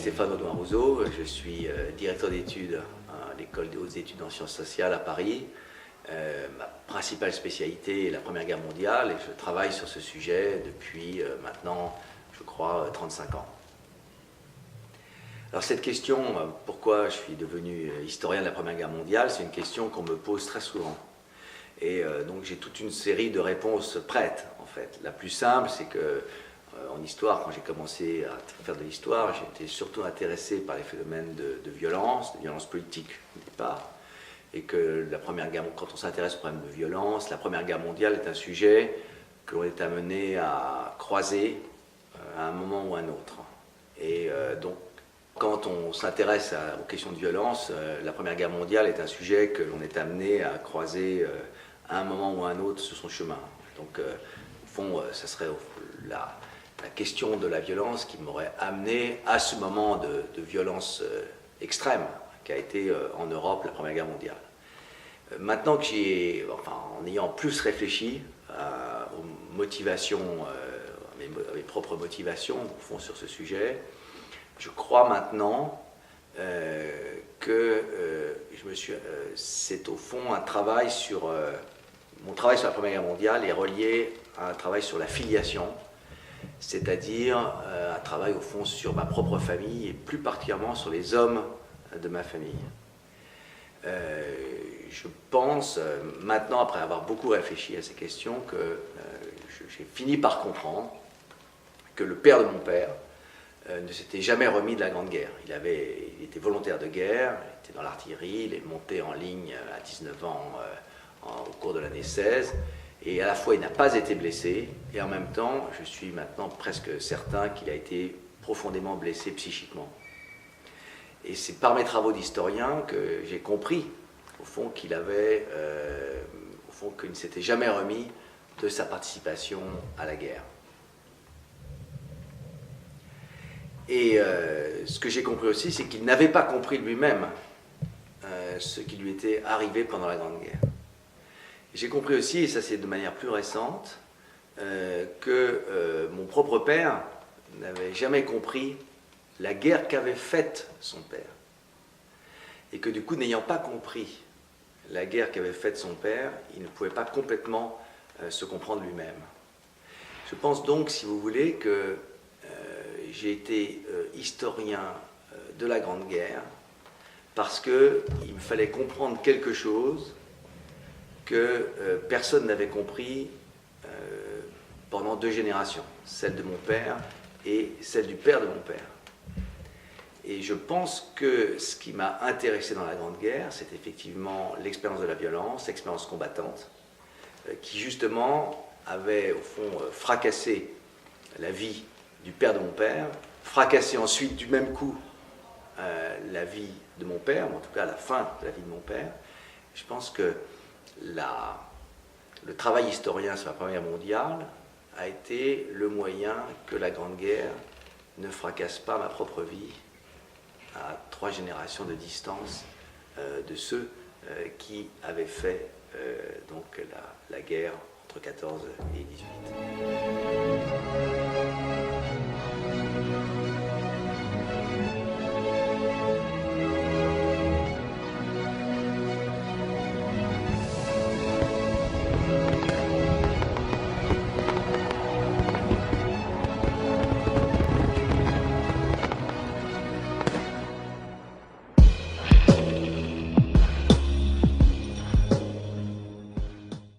Stéphane Audouin-Rousseau, je suis directeur d'études à l'École des hautes études en sciences sociales à Paris. Ma principale spécialité est la Première Guerre mondiale et je travaille sur ce sujet depuis maintenant, je crois, 35 ans. Alors cette question, pourquoi je suis devenu historien de la Première Guerre mondiale, c'est une question qu'on me pose très souvent. Et donc j'ai toute une série de réponses prêtes, en fait. La plus simple, c'est que en histoire, quand j'ai commencé à faire de l'histoire, j'étais surtout intéressé par les phénomènes de violence politique au départ, et que la Première Guerre, quand on s'intéresse aux problèmes de violence, la Première Guerre mondiale est un sujet que l'on est amené à croiser à un moment ou à un autre. Et donc, quand on s'intéresse aux questions de violence, la Première Guerre mondiale est un sujet que l'on est amené à croiser à un moment ou à un autre sur son chemin. Donc, au fond, ça serait la question de la violence qui m'aurait amené à ce moment de violence extrême qu'a été en Europe la Première Guerre mondiale. Maintenant que en ayant plus réfléchi aux motivations, à mes propres motivations, au fond, sur ce sujet, je crois maintenant que c'est au fond un travail sur... mon travail sur la Première Guerre mondiale est relié à un travail sur la filiation, c'est-à-dire un travail au fond sur ma propre famille et plus particulièrement sur les hommes de ma famille. Je pense maintenant, après avoir beaucoup réfléchi à ces questions, que j'ai fini par comprendre que le père de mon père ne s'était jamais remis de la Grande Guerre. Il était volontaire de guerre, il était dans l'artillerie, il est monté en ligne à 19 ans au cours de l'année 16, et à la fois il n'a pas été blessé, et en même temps je suis maintenant presque certain qu'il a été profondément blessé psychiquement. Et c'est par mes travaux d'historien que j'ai compris au fond qu'il ne s'était jamais remis de sa participation à la guerre. Et ce que j'ai compris aussi, c'est qu'il n'avait pas compris lui-même ce qui lui était arrivé pendant la Grande Guerre. J'ai compris aussi, et ça c'est de manière plus récente, que mon propre père n'avait jamais compris la guerre qu'avait faite son père. Et que du coup, n'ayant pas compris la guerre qu'avait faite son père, il ne pouvait pas complètement se comprendre lui-même. Je pense donc, si vous voulez, que j'ai été historien de la Grande Guerre parce qu'il me fallait comprendre quelque chose que personne n'avait compris pendant 2 générations, celle de mon père et celle du père de mon père. Et je pense que ce qui m'a intéressé dans la Grande Guerre, c'est effectivement l'expérience de la violence, l'expérience combattante, qui justement avait au fond fracassé la vie du père de mon père, fracassé ensuite du même coup la vie de mon père, ou en tout cas la fin de la vie de mon père. Je pense que le travail historien sur la Première Guerre mondiale a été le moyen que la Grande Guerre ne fracasse pas ma propre vie à 3 générations de distance de ceux qui avaient fait donc la guerre entre 14 et 18.